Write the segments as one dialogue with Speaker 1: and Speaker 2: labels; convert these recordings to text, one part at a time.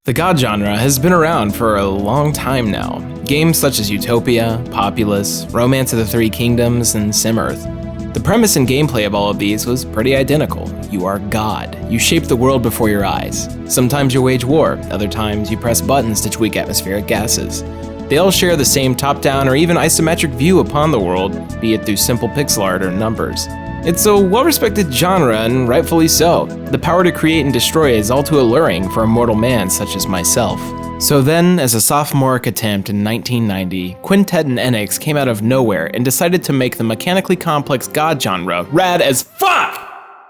Speaker 1: The God genre has been around for a long time now. Games such as Utopia, Populous, Romance of the Three Kingdoms, and SimEarth. The premise and gameplay of all of these was pretty identical. You are God. You shape the world before your eyes. Sometimes you wage war, other times you press buttons to tweak atmospheric gases. They all share the same top-down or even isometric view upon the world, be it through simple pixel art or numbers. It's a well-respected genre, and rightfully so. The power to create and destroy is all too alluring for a mortal man such as myself. So then, as a sophomoric attempt in 1990, Quintet and Enix came out of nowhere and decided to make the mechanically complex God genre rad as fuck!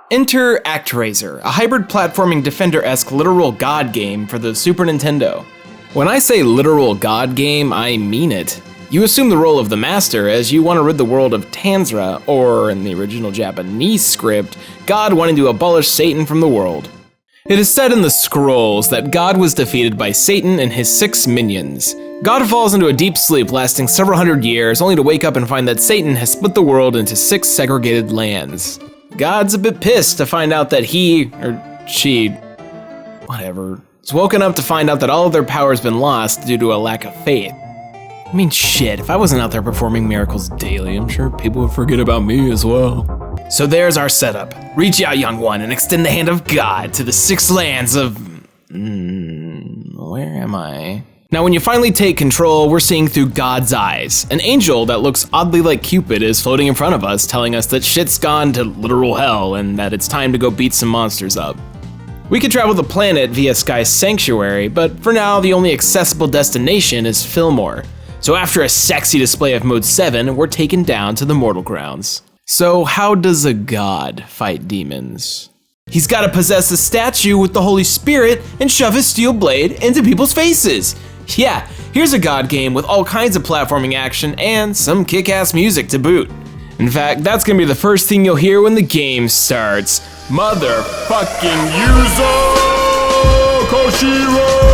Speaker 1: Enter ActRaiser, a hybrid platforming Defender-esque literal God game for the Super Nintendo. When I say literal God game, I mean it. You assume the role of the master as you want to rid the world of Tanzra, or in the original Japanese script, God wanting to abolish Satan from the world. It is said in the scrolls that God was defeated by Satan and his 6 minions. God falls into a deep sleep lasting several hundred years, only to wake up and find that Satan has split the world into 6 segregated lands. God's a bit pissed to find out that he, or she, whatever, is woken up to find out that all of their power has been lost due to a lack of faith. I mean, shit, if I wasn't out there performing miracles daily, I'm sure people would forget about me as well. So there's our setup. Reach out, young one, and extend the hand of God to the 6 lands of... where am I? Now, when you finally take control, we're seeing through God's eyes. An angel that looks oddly like Cupid is floating in front of us, telling us that shit's gone to literal hell and that it's time to go beat some monsters up. We can travel the planet via Sky's Sanctuary, but for now, the only accessible destination is Fillmore. So after a sexy display of Mode 7, we're taken down to the mortal grounds. So how does a god fight demons? He's gotta possess a statue with the Holy Spirit and shove his steel blade into people's faces. Yeah, here's a god game with all kinds of platforming action and some kick-ass music to boot. In fact, that's gonna be the first thing you'll hear when the game starts. Motherfucking Yuzo Koshiro!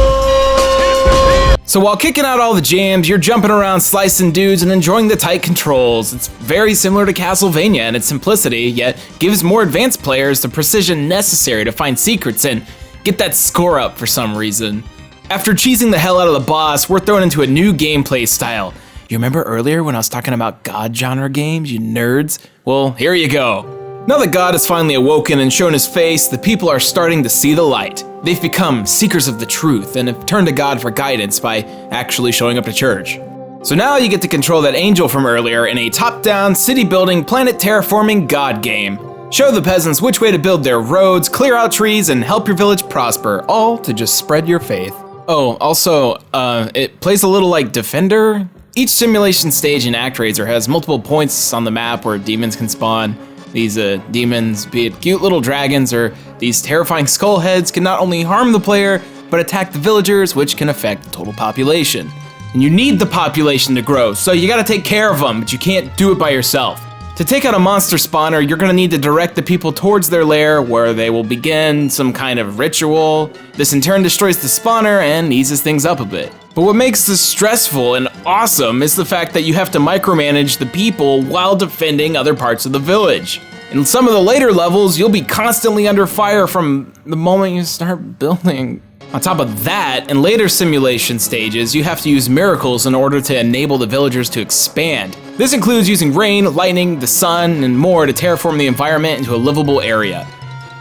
Speaker 1: So while kicking out all the jams, you're jumping around slicing dudes and enjoying the tight controls. It's very similar to Castlevania in its simplicity, yet gives more advanced players the precision necessary to find secrets and get that score up for some reason. After cheesing the hell out of the boss, we're thrown into a new gameplay style. You remember earlier when I was talking about God genre games, you nerds? Well, here you go. Now that God has finally awoken and shown his face, the people are starting to see the light. They've become seekers of the truth and have turned to God for guidance by actually showing up to church. So now you get to control that angel from earlier in a top-down, city-building, planet-terraforming God game. Show the peasants which way to build their roads, clear out trees, and help your village prosper, all to just spread your faith. Oh, also, it plays a little like Defender. Each simulation stage in ActRaiser has multiple points on the map where demons can spawn. These demons, be it cute little dragons or these terrifying skull heads, can not only harm the player, but attack the villagers, which can affect the total population. And you need the population to grow, so you gotta take care of them, but you can't do it by yourself. To take out a monster spawner, you're gonna need to direct the people towards their lair, where they will begin some kind of ritual. This in turn destroys the spawner and eases things up a bit. But what makes this stressful and awesome is the fact that you have to micromanage the people while defending other parts of the village. In some of the later levels, you'll be constantly under fire from the moment you start building. On top of that, in later simulation stages, you have to use miracles in order to enable the villagers to expand. This includes using rain, lightning, the sun, and more to terraform the environment into a livable area.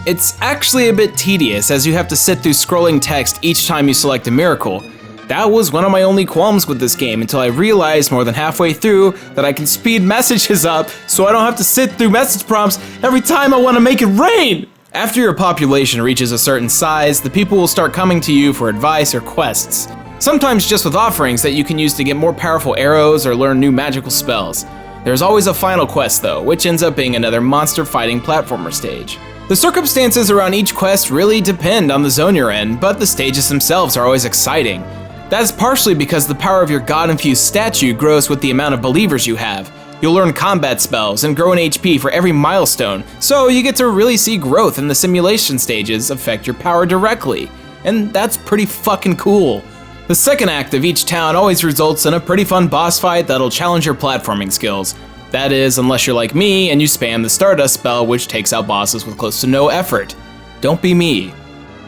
Speaker 1: It's actually a bit tedious as you have to sit through scrolling text each time you select a miracle. That was one of my only qualms with this game until I realized more than halfway through that I can speed messages up so I don't have to sit through message prompts every time I want to make it rain! After your population reaches a certain size, the people will start coming to you for advice or quests. Sometimes just with offerings that you can use to get more powerful arrows or learn new magical spells. There's always a final quest though, which ends up being another monster fighting platformer stage. The circumstances around each quest really depend on the zone you're in, but the stages themselves are always exciting. That's partially because the power of your god-infused statue grows with the amount of believers you have. You'll learn combat spells and grow in HP for every milestone, so you get to really see growth in the simulation stages affect your power directly. And that's pretty fucking cool. The second act of each town always results in a pretty fun boss fight that'll challenge your platforming skills. That is, unless you're like me and you spam the Stardust spell, which takes out bosses with close to no effort. Don't be me.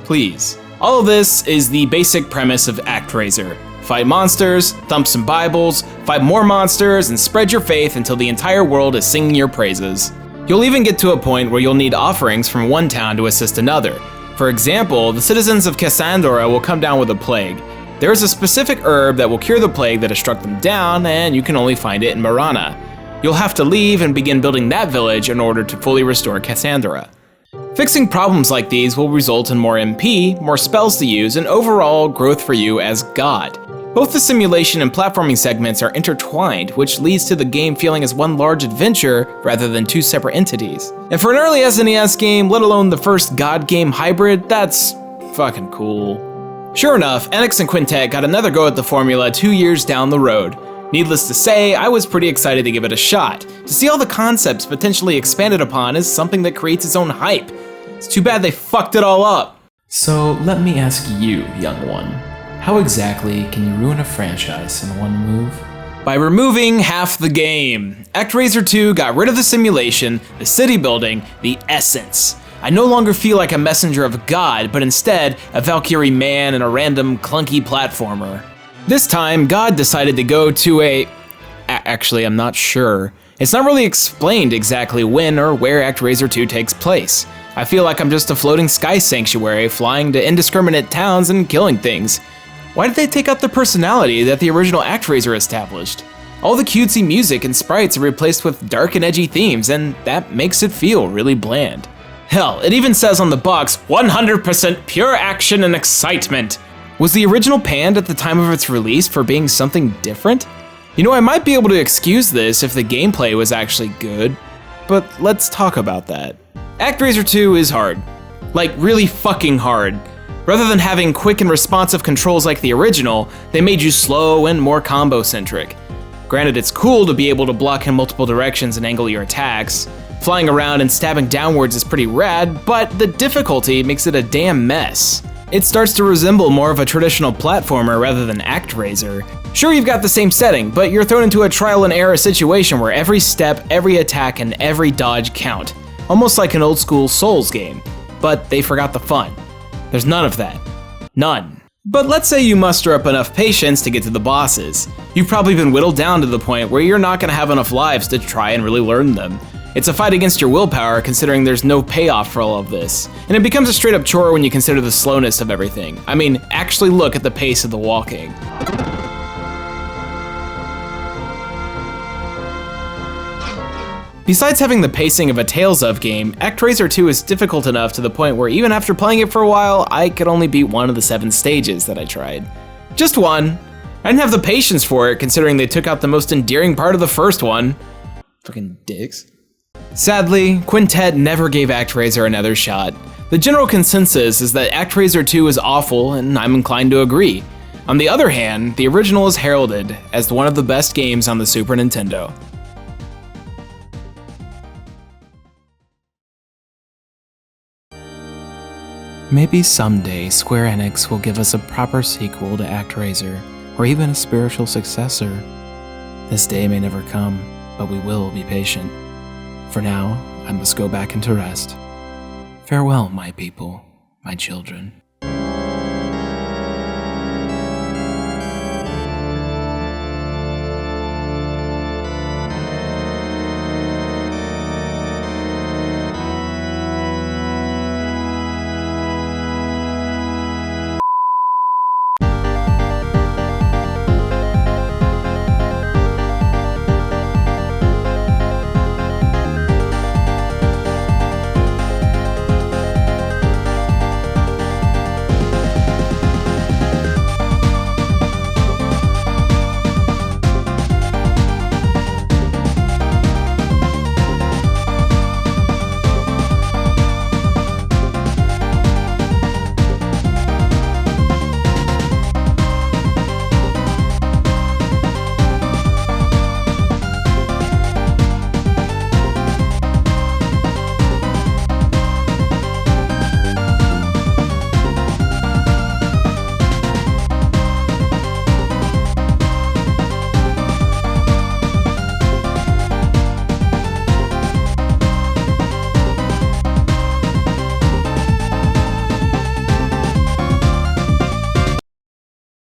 Speaker 1: Please. All of this is the basic premise of ActRaiser. Fight monsters, thump some Bibles, fight more monsters, and spread your faith until the entire world is singing your praises. You'll even get to a point where you'll need offerings from one town to assist another. For example, the citizens of Cassandra will come down with a plague. There is a specific herb that will cure the plague that has struck them down, and you can only find it in Marana. You'll have to leave and begin building that village in order to fully restore Cassandra. Fixing problems like these will result in more MP, more spells to use, and overall growth for you as God. Both the simulation and platforming segments are intertwined, which leads to the game feeling as one large adventure rather than two separate entities. And for an early SNES game, let alone the first God game hybrid, that's fucking cool. Sure enough, Enix and Quintet got another go at the formula 2 years down the road. Needless to say, I was pretty excited to give it a shot. To see all the concepts potentially expanded upon is something that creates its own hype. It's too bad they fucked it all up.
Speaker 2: So let me ask you, young one, how exactly can you ruin a franchise in one move?
Speaker 1: By removing half the game. ActRaiser 2 got rid of the simulation, the city building, the essence. I no longer feel like a messenger of God, but instead a Valkyrie man and a random clunky platformer. This time, God decided to go to actually, I'm not sure. It's not really explained exactly when or where ActRaiser 2 takes place. I feel like I'm just a floating sky sanctuary flying to indiscriminate towns and killing things. Why did they take out the personality that the original ActRaiser established? All the cutesy music and sprites are replaced with dark and edgy themes, and that makes it feel really bland. Hell, it even says on the box, 100% pure action and excitement. Was the original panned at the time of its release for being something different? You know, I might be able to excuse this if the gameplay was actually good, but let's talk about that. ActRaiser 2 is hard. Like, really fucking hard. Rather than having quick and responsive controls like the original, they made you slow and more combo-centric. Granted, it's cool to be able to block in multiple directions and angle your attacks. Flying around and stabbing downwards is pretty rad, but the difficulty makes it a damn mess. It starts to resemble more of a traditional platformer rather than ActRaiser. Sure, you've got the same setting, but you're thrown into a trial and error situation where every step, every attack, and every dodge count. Almost like an old school Souls game. But they forgot the fun. There's none of that. None. But let's say you muster up enough patience to get to the bosses. You've probably been whittled down to the point where you're not gonna have enough lives to try and really learn them. It's a fight against your willpower considering there's no payoff for all of this. And it becomes a straight up chore when you consider the slowness of everything. I mean, actually look at the pace of the walking. Besides having the pacing of a Tales of game, ActRaiser 2 is difficult enough to the point where even after playing it for a while, I could only beat one of the 7 stages that I tried. Just one. I didn't have the patience for it considering they took out the most endearing part of the first one. Fucking dicks. Sadly, Quintet never gave ActRaiser another shot. The general consensus is that ActRaiser 2 is awful, and I'm inclined to agree. On the other hand, the original is heralded as one of the best games on the Super Nintendo.
Speaker 2: Maybe someday Square-Enix will give us a proper sequel to ActRaiser, or even a spiritual successor. This day may never come, but we will be patient. For now, I must go back into rest. Farewell, my people, my children.